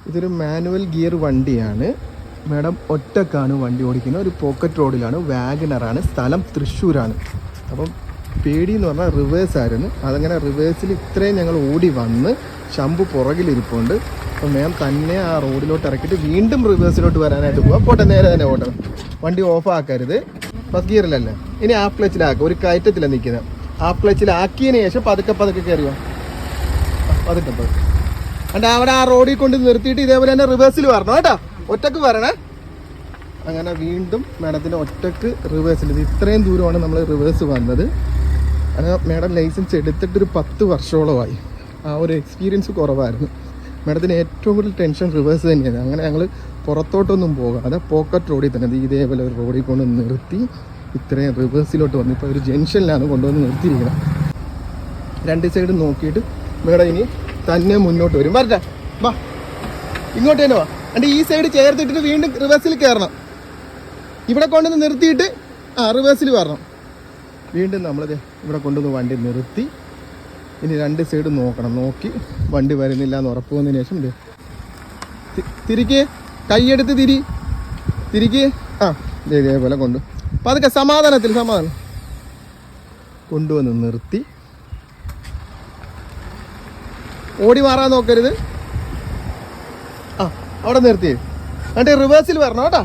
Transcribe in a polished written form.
ഇതൊരു manual gear വണ്ടിയാണ്. Madam ഒറ്റക്കാണ് വണ്ടി ഓടിക്കുന്നത്. ഒരു പോക്കറ്റ് റോഡിലാണ്, വാഗനറാണ്, സ്ഥലം തൃശ്ശൂരാണ്. അപ്പം പേടിയെന്ന് പറഞ്ഞാൽ റിവേഴ്സായിരുന്നു. അതങ്ങനെ റിവേഴ്സിൽ ഇത്രയും ഞങ്ങൾ ഓടി വന്ന് ശംഭു പുറകിലിരിപ്പുണ്ട്. അപ്പം മാം തന്നെ ആ റോഡിലോട്ട് ഇറക്കിയിട്ട് വീണ്ടും റിവേഴ്സിലോട്ട് വരാനായിട്ട് പോകാം. പോട്ടെ, നേരെ തന്നെ ഓട്ടണം. വണ്ടി ഓഫ് ആക്കരുത്. ഫസ്റ്റ് ഗിയറിലല്ലേ, ഇനി ഹാഫ് ക്ലച്ചിലാക്കുക. ഒരു കയറ്റത്തിലാണ് നിൽക്കുന്നത്. ഹാഫ് ക്ലച്ചിലാക്കിയതിന് ശേഷം പതുക്കെ കയറിയോ, പതുക്കെ. അണ്ട് അവിടെ ആ റോഡിൽ കൊണ്ട് നിർത്തിയിട്ട് ഇതേപോലെ തന്നെ റിവേഴ്സിൽ വരണം കേട്ടോ. ഒറ്റക്ക് വരണേ. അങ്ങനെ വീണ്ടും മാഡത്തിന് ഒറ്റക്ക് റിവേഴ്സിൽ. ഇത് ഇത്രയും ദൂരമാണ് നമ്മൾ റിവേഴ്സ് വന്നത്. അങ്ങനെ മാഡം ലൈസൻസ് എടുത്തിട്ടൊരു 10 വർഷത്തോളമായി. ആ ഒരു എക്സ്പീരിയൻസ് കുറവായിരുന്നു. മാഡത്തിന് ഏറ്റവും കൂടുതൽ ടെൻഷൻ റിവേഴ്സ് തന്നെയാണ്. അങ്ങനെ ഞങ്ങൾ പുറത്തോട്ടൊന്നും പോകാതെ പോക്കറ്റ് റോഡിൽ തന്നെ ഇതേപോലെ ഒരു റോഡിൽ കൊണ്ട് നിർത്തി ഇത്രയും റിവേഴ്സിലോട്ട് വന്നു. ഇപ്പോൾ ഒരു ജംഗ്ഷനിലാണ് കൊണ്ടുവന്ന് നിർത്തിയിരിക്കുന്നത്. രണ്ട് സൈഡ് നോക്കിയിട്ട് മാഡം ഇനി തന്നെ മുന്നോട്ട് വരും. വരട്ടെ, വാ, ഇങ്ങോട്ട് തന്നെ വാ. എന്നിട്ട് ഈ സൈഡ് ചേർത്തിട്ടിട്ട് വീണ്ടും റിവേഴ്സിൽ കയറണം. ഇവിടെ കൊണ്ടുവന്ന് നിർത്തിയിട്ട് റിവേഴ്സിൽ വരണം. വീണ്ടും നമ്മളിത് ഇവിടെ കൊണ്ടുവന്ന് വണ്ടി നിർത്തി ഇനി രണ്ട് സൈഡ് നോക്കണം. നോക്കി വണ്ടി വരുന്നില്ല എന്ന് ഉറപ്പ് വന്നതിന് ശേഷം തിരിക്ക്, കൈയെടുത്ത് തിരിക്ക്. ഇതേപോലെ പതുക്കെ സമാധാനം കൊണ്ടുവന്ന് നിർത്തി. ഓടി മാറാൻ നോക്കരുത്. അവിടെ നിർത്തി. എന്നിട്ട് റിവേഴ്സിൽ വരണം കേട്ടോ.